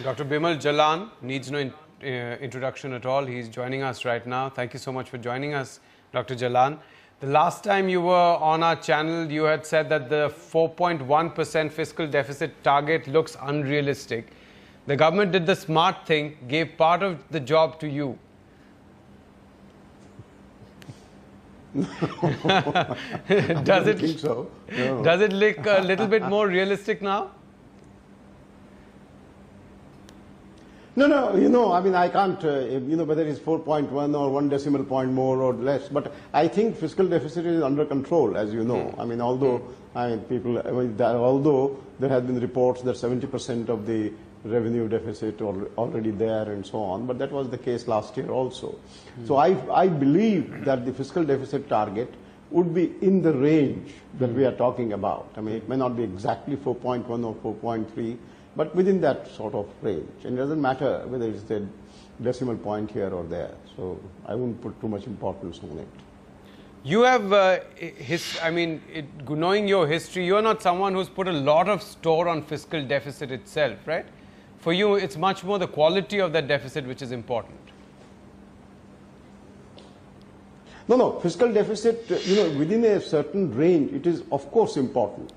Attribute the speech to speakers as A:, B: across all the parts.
A: Dr. Bimal Jalan needs no introduction at all. He's joining us right now. Thank you so much for joining us, Dr. Jalan. The last time you were on our channel, you had said that the 4.1% fiscal deficit target looks unrealistic. The government did the smart thing, gave part of the job to you.
B: Does it think so? No.
A: Does it look a little bit more realistic now?
B: No, I mean, I can't, whether it's 4.1 or 1 decimal point more or less, but I think fiscal deficit is under control, as you know. I mean, although there have been reports that 70% of the revenue deficit already there and so on, but that was the case last year also. So I believe that the fiscal deficit target would be in the range that we are talking about. I mean, it may not be exactly 4.1 or 4.3, but within that sort of range. And it doesn't matter whether it's a decimal point here or there. So I wouldn't put too much importance on it.
A: You have, knowing your history, you're not someone who's put a lot of store on fiscal deficit itself, right? For you, it's much more the quality of that deficit which is important.
B: No, fiscal deficit, within a certain range, it is of course important.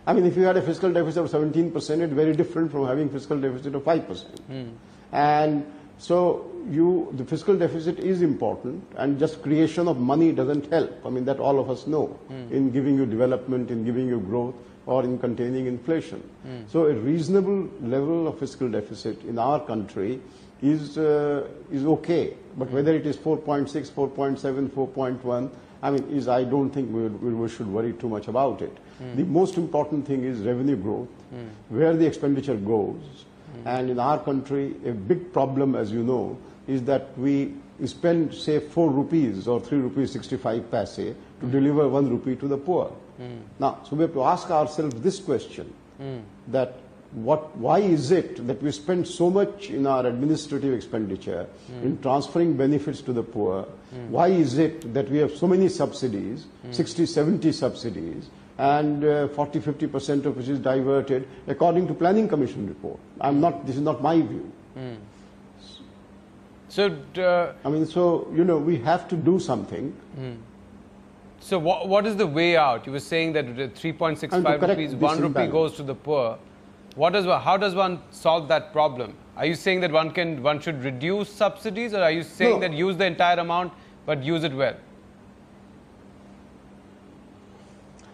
B: I mean, if you had a fiscal deficit of 17%, it's very different from having fiscal deficit of 5%. And so the fiscal deficit is important, and just creation of money doesn't help. I mean, that all of us know, in giving you development, in giving you growth, or in containing inflation. So a reasonable level of fiscal deficit in our country is okay. But whether it is 4.6, 4.7, 4.1, I mean, I don't think we should worry too much about it. The most important thing is revenue growth, where the expenditure goes. And in our country, a big problem, as you know, is that we spend, say, 4 rupees or 3 rupees 65 paise to deliver 1 rupee to the poor. Now, so we have to ask ourselves this question, that why is it that we spend so much in our administrative expenditure in transferring benefits to the poor? Why is it that we have so many subsidies, 60, 70 subsidies, and 40, 50% of which is diverted according to Planning Commission report? This is not my view.
A: So,
B: we have to do something.
A: So what is the way out? You were saying that 3.65 rupees, 1 rupee goes to the poor. How does one solve that problem? Are you saying that one should reduce subsidies, or are you saying that use the entire amount but use it well?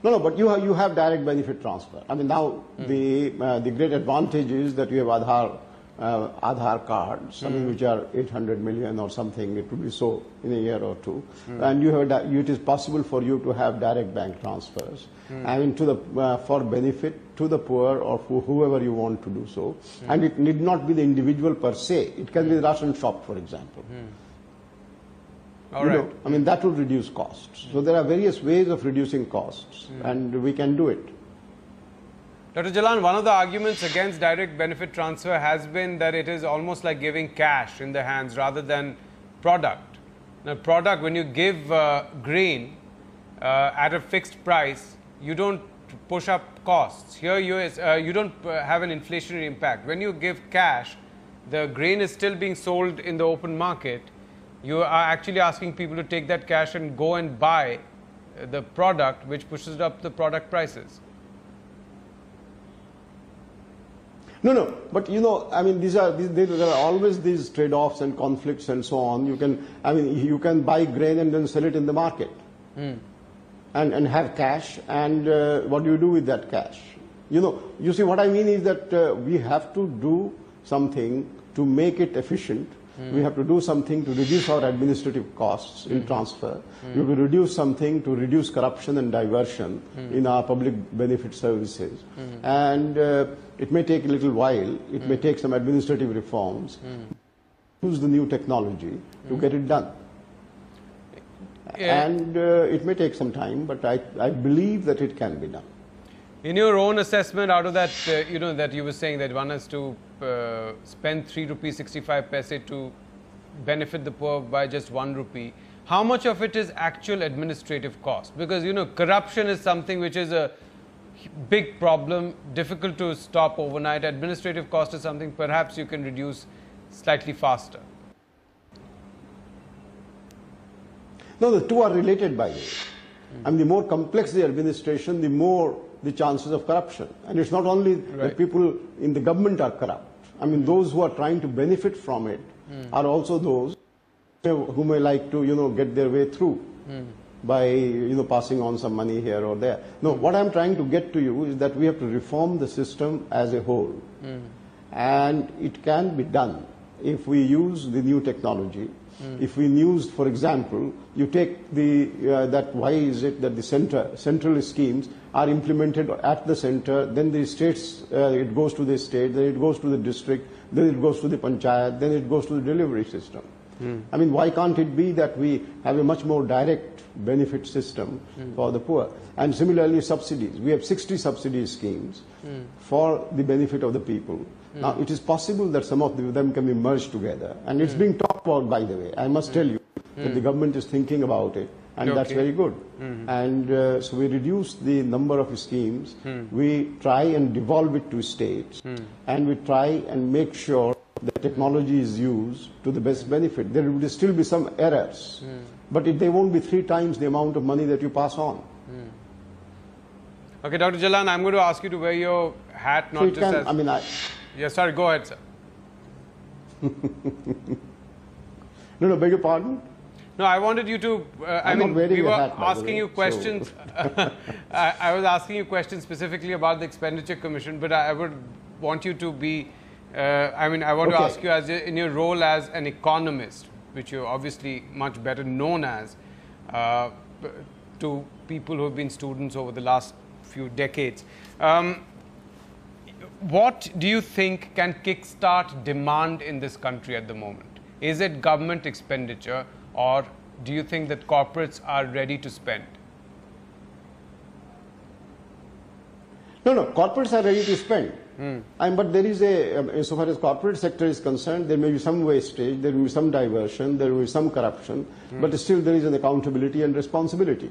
B: No, but you have direct benefit transfer. I mean, now the great advantage is that you have Aadhaar cards, which are 800 million or something. It would be so in a year or two, and it is possible for you to have direct bank transfers, and for benefit to the poor or for whoever you want to do so. And it need not be the individual per se. It can be the ration shop, for example.
A: All right.
B: I mean, that will reduce costs. So there are various ways of reducing costs, and we can do it.
A: Dr. Jalan, one of the arguments against direct benefit transfer has been that it is almost like giving cash in the hands rather than product. Now, product, when you give grain at a fixed price, you don't push up costs. Here you don't have an inflationary impact. When you give cash, the grain is still being sold in the open market. You are actually asking people to take that cash and go and buy the product, which pushes up the product prices.
B: No, but I mean, there are always these trade-offs and conflicts and so on. You can buy grain and then sell it in the market, and have cash. And what do you do with that cash? You see, what I mean is that we have to do something to make it efficient. We have to do something to reduce our administrative costs in transfer. We will reduce something to reduce corruption and diversion in our public benefit services. And it may take a little while. It may take some administrative reforms. Use the new technology to get it done. And it may take some time, but I believe that it can be done.
A: In your own assessment, out of that, that you were saying that one has to spend 3 rupees 65 paise to benefit the poor by just 1 rupee. How much of it is actual administrative cost? Because, corruption is something which is a big problem, difficult to stop overnight. Administrative cost is something perhaps you can reduce slightly faster.
B: No, the two are related by it. And the more complex the administration, the more the chances of corruption. And it's not only that people in the government are corrupt. I mean, those who are trying to benefit from it are also those who may like to, get their way through by, passing on some money here or there. No, what I'm trying to get to you is that we have to reform the system as a whole. And it can be done if we use the new technology. If we use, for example, you take the, why is it that the central schemes are implemented at the center, then the states, it goes to the state, then it goes to the district, then it goes to the panchayat, then it goes to the delivery system. I mean, why can't it be that we have a much more direct benefit system for the poor? And similarly, subsidies. We have 60 subsidy schemes for the benefit of the people. Now, it is possible that some of them can be merged together. And it's being talked about, by the way. I must tell you that the government is thinking about it. And that's very good. And so we reduce the number of schemes. We try and devolve it to states. And we try and make sure that technology is used to the best benefit. There will still be some errors. But they won't be 3 times the amount of money that you pass on.
A: Okay, Dr. Jalan, I'm going to ask you to wear your hat, not
B: so
A: just
B: can,
A: as...
B: I mean,
A: Yes, sorry, go ahead, sir.
B: No, beg your pardon?
A: No, I wanted you to, we were asking you questions. So. I was asking you questions specifically about the Expenditure Commission, but I would want you to be, I want to ask you in your role as an economist, which you're obviously much better known as, to people who have been students over the last few decades. What do you think can kickstart demand in this country at the moment? Is it government expenditure, or do you think that corporates are ready to spend?
B: No, corporates are ready to spend. But there is so far as corporate sector is concerned, there may be some wastage, there may be some diversion, there will be some corruption, but still there is an accountability and responsibility.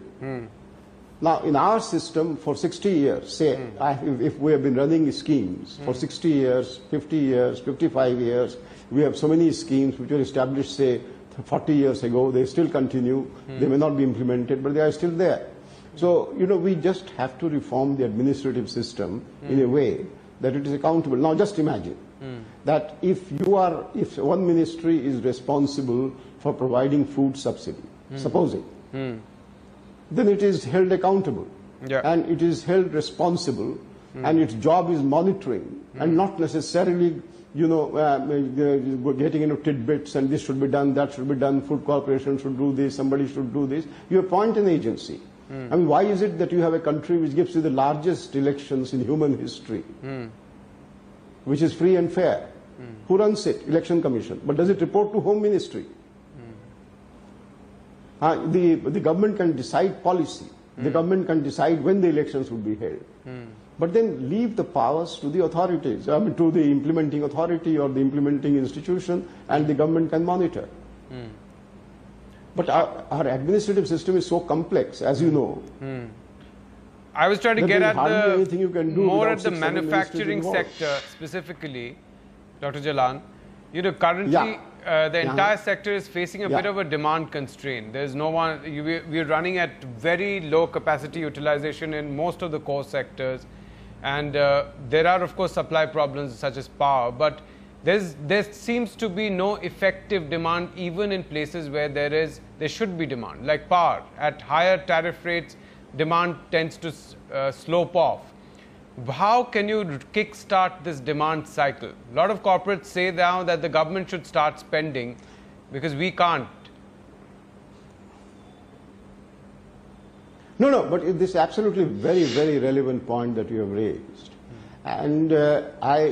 B: Now, in our system, for 60 years, say, if we have been running schemes for 60 years, 50 years, 55 years, we have so many schemes which were established, say, 40 years ago, they still continue, they may not be implemented, but they are still there. So, we just have to reform the administrative system in a way that it is accountable. Now, just imagine that if one ministry is responsible for providing food subsidy, supposing, then it is held accountable and it is held responsible and its job is monitoring and not necessarily getting into tidbits and this should be done, that should be done, food corporation should do this, somebody should do this. You appoint an agency. I mean, why is it that you have a country which gives you the largest elections in human history, which is free and fair? Who runs it? Election Commission. But does it report to Home Ministry? The government can decide policy. The government can decide when the elections will be held. But then leave the powers to the authorities, to the implementing authority or the implementing institution, and the government can monitor. But our administrative system is so complex, as you know.
A: I was trying to get at more at the
B: 6-7
A: manufacturing sector specifically, Dr. Jalan. Currently the entire sector is facing a bit of a demand constraint. There's no one, we're running at very low capacity utilization in most of the core sectors. And there are, of course, supply problems such as power, but there seems to be no effective demand even in places where there should be demand, like power. At higher tariff rates, demand tends to slope off. How can you kickstart this demand cycle? A lot of corporates say now that the government should start spending because we can't.
B: No, but this is absolutely very, very relevant point that you have raised. And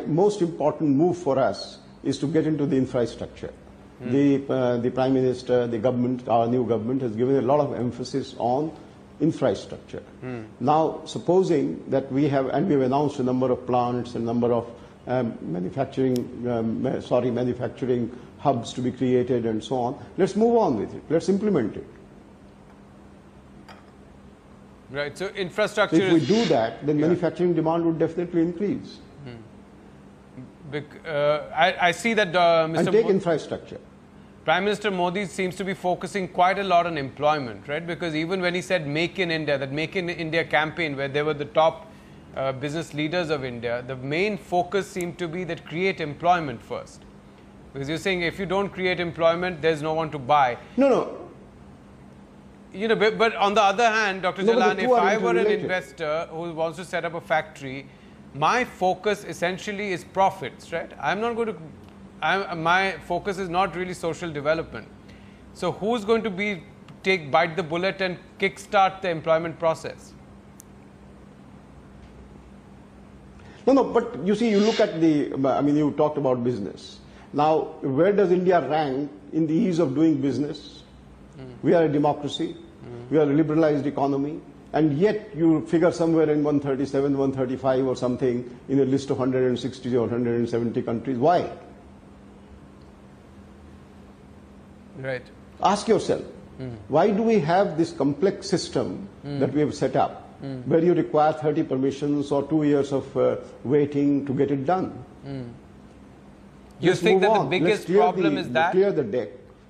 B: most important move for us is to get into the infrastructure. The Prime Minister, the government, our new government has given a lot of emphasis on infrastructure. Now, supposing that we have announced a number of plants, a number of manufacturing hubs to be created and so on. Let's move on with it. Let's implement it.
A: Right. So infrastructure.
B: If we do that, then manufacturing demand would definitely increase.
A: I see that Mr.
B: And take infrastructure.
A: Prime Minister Modi seems to be focusing quite a lot on employment, right? Because even when he said Make in India, that Make in India campaign where they were the top business leaders of India, the main focus seemed to be that create employment first. Because you're saying if you don't create employment, there's no one to buy.
B: No.
A: You know, but on the other hand, Dr.
B: No,
A: Jalan, if I were an
B: interrelated.
A: investor who wants to set up a factory, my focus essentially is profits, right? I'm not going to, my focus is not really social development. So who's going to bite the bullet and kickstart the employment process?
B: No, but you see, you look at you talked about business. Now, where does India rank in the ease of doing business? We are a democracy. We are a liberalized economy. And yet you figure somewhere in 137, 135 or something in a list of 160 or 170 countries. Why?
A: Right.
B: Ask yourself, why do we have this complex system that we have set up where you require 30 permissions or 2 years of waiting to get it done?
A: You
B: Let's
A: think
B: move
A: that the
B: on.
A: biggest
B: Let's
A: problem is that?
B: Clear the deck.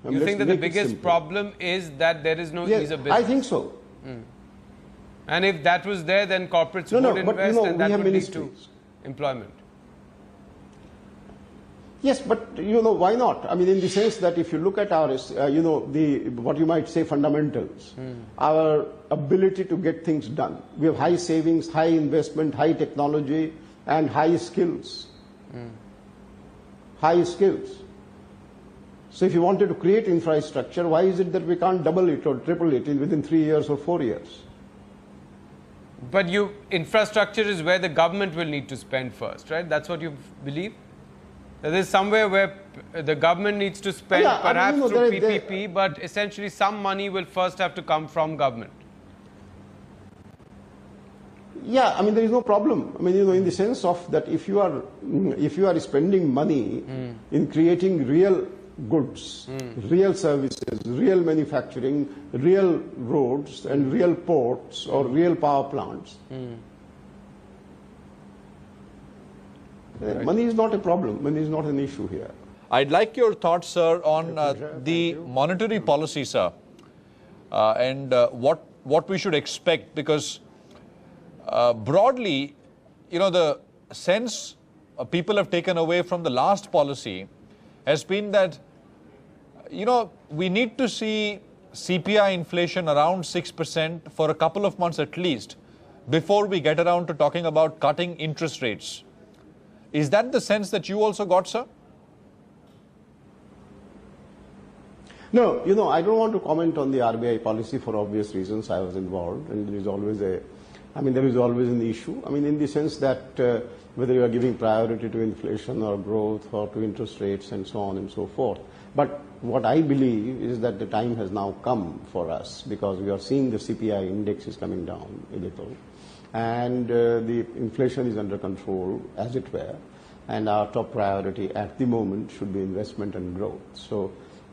A: You think that the biggest problem is that there is no ease of business?
B: I think so.
A: And if that was there, then corporates would invest and that would lead to employment.
B: Yes, but why not? I mean, in the sense that if you look at our, what you might say fundamentals, our ability to get things done. We have high savings, high investment, high technology, and high skills. High skills. So if you wanted to create infrastructure, why is it that we can't double it or triple it within 3 years or 4 years?
A: But infrastructure is where the government will need to spend first, right? That's what you believe? There is somewhere where the government needs to spend, perhaps through PPP, but essentially some money will first have to come from government.
B: Yeah, I mean, there is no problem. I mean, in the sense of that if you are spending money in creating real goods, real services, real manufacturing, real roads and real ports or real power plants, money is not a problem. Money is not an issue here.
C: I'd like your thoughts, sir, on the monetary policy, sir, and what we should expect, because broadly, the sense people have taken away from the last policy has been that, we need to see CPI inflation around 6% for a couple of months at least before we get around to talking about cutting interest rates. Is that the sense that you also got, sir?
B: No, I don't want to comment on the RBI policy for obvious reasons. I was involved, and there is always an issue. I mean, in the sense that whether you are giving priority to inflation or growth or to interest rates and so on and so forth. But what I believe is that the time has now come for us, because we are seeing the CPI index is coming down a little, and the inflation is under control, as it were, and our top priority at the moment should be investment and growth. So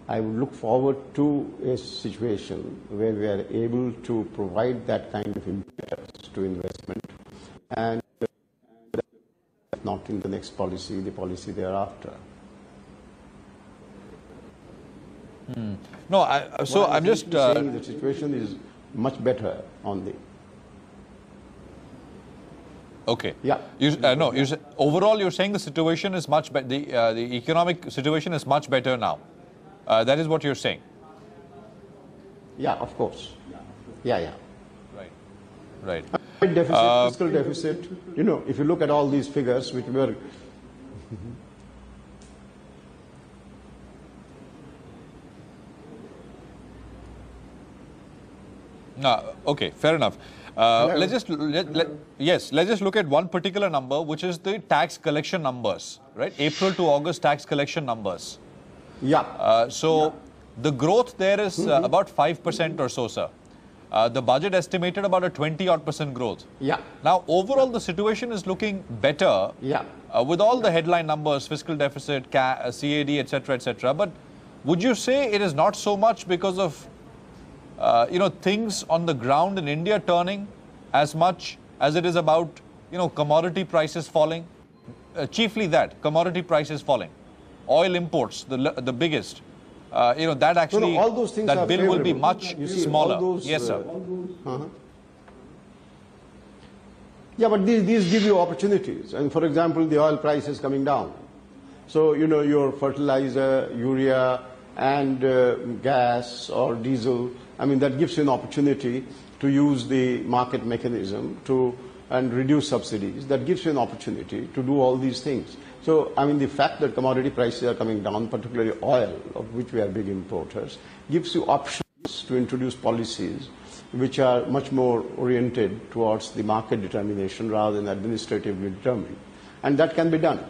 B: I would look forward to a situation where we are able to provide that kind of impetus to investment, and not in the next policy, the policy thereafter.
C: No, I'm just
B: saying the situation is much better on the.
C: Okay.
B: Yeah.
C: No. Overall, you're saying the situation is much better. The economic situation is much better now. That is what you're saying.
B: Yeah, of course. Yeah.
C: Right.
B: Deficit, fiscal deficit. If you look at all these figures, which were.
C: No, okay, fair enough. Let's just look at one particular number, which is the tax collection numbers, right? April to August tax collection numbers.
B: Yeah.
C: The growth there is about 5% or so, sir. The budget estimated about a 20-odd% growth.
B: Yeah.
C: Now, overall, the situation is looking better.
B: Yeah.
C: With all the headline numbers, fiscal deficit, CAD, etc., etc. But would you say it is not so much because of things on the ground in India turning, as much as it is about, commodity prices falling. Chiefly that, commodity prices falling. Oil imports, the biggest. That actually,
B: all those things
C: that
B: are
C: bill will be
B: favorable.
C: much smaller.
B: Those,
C: yes, sir.
B: Yeah, but these give you opportunities. And for example, the oil price is coming down. So, your fertilizer, urea, and gas or diesel, that gives you an opportunity to use the market mechanism and reduce subsidies. That gives you an opportunity to do all these things. So, the fact that commodity prices are coming down, particularly oil, of which we are big importers, gives you options to introduce policies which are much more oriented towards the market determination rather than administratively determined. And that can be done.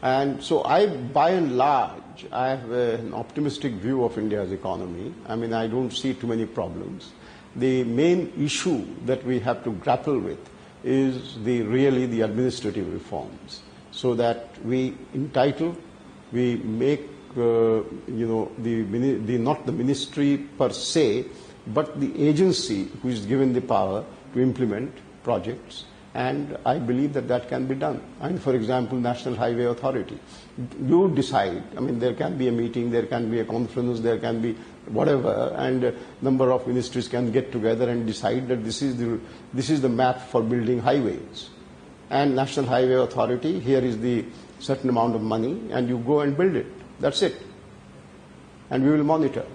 B: And so by and large, I have an optimistic view of India's economy. I don't see too many problems. The main issue that we have to grapple with is really the administrative reforms, so that we make not the ministry per se, but the agency who is given the power to implement projects. And I believe that can be done. And for example, National Highway Authority, you decide. There can be a meeting, there can be a conference, there can be whatever, and a number of ministries can get together and decide that this is the map for building highways. And National Highway Authority, here is the certain amount of money, and you go and build it. That's it. And we will monitor.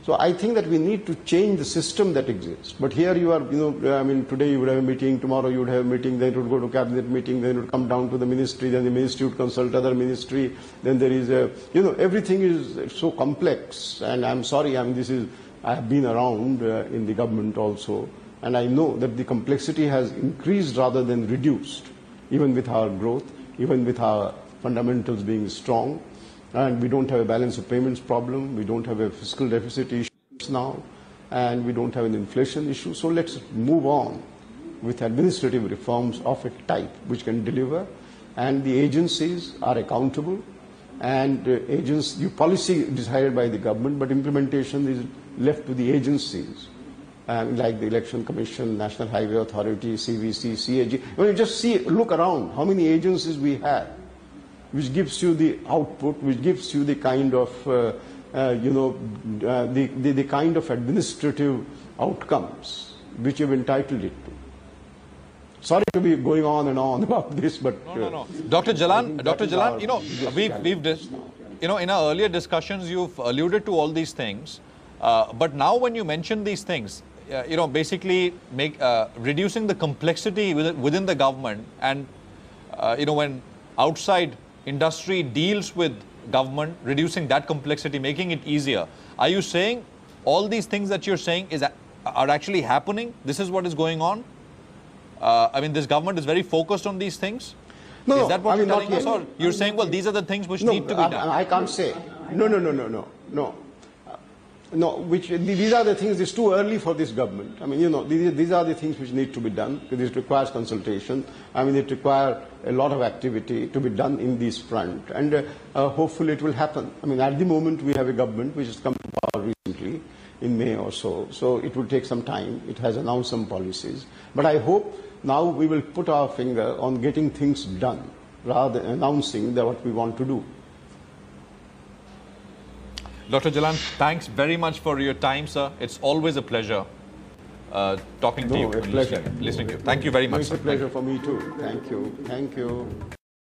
B: So I think that we need to change the system that exists. But here you are, today you would have a meeting, tomorrow you would have a meeting, then it would go to cabinet meeting, then it would come down to the ministry, then the ministry would consult other ministry, then there is everything is so complex. And I'm sorry, I have been around in the government also, and I know that the complexity has increased rather than reduced, even with our growth, even with our fundamentals being strong. And we don't have a balance of payments problem, we don't have a fiscal deficit issue now, and we don't have an inflation issue. So let's move on with administrative reforms of a type which can deliver, and the agencies are accountable, and policy decided by the government, but implementation is left to the agencies, like the Election Commission, National Highway Authority, CVC, CAG. Just look around how many agencies we have, which gives you the output, which gives you the kind of, the kind of administrative outcomes which you've entitled it to. Sorry to be going on and on about this, but
C: no. Dr. Jalan, in our earlier discussions, you've alluded to all these things, but now when you mention these things, basically reducing the complexity within the government, and when outside industry deals with government, reducing that complexity, making it easier. Are you saying all these things that you're saying are actually happening? This is what is going on? This government is very focused on these things?
B: No,
C: is that what you're telling us?
B: Yet.
C: Or you're saying, well, these are the things which need to be done?
B: I can't say. No. These are the things, it's too early for this government. These are the things which need to be done, because it requires consultation. It requires a lot of activity to be done in this front, and hopefully it will happen. At the moment we have a government which has come to power recently, in May or so it will take some time. It has announced some policies. But I hope now we will put our finger on getting things done, rather than announcing what we want to do.
C: Dr. Jalan, thanks very much for your time, sir. It's always a pleasure talking to you.
B: A pleasure.
C: Listening to you. Thank you very much.
B: It's a pleasure for me too. Thank you.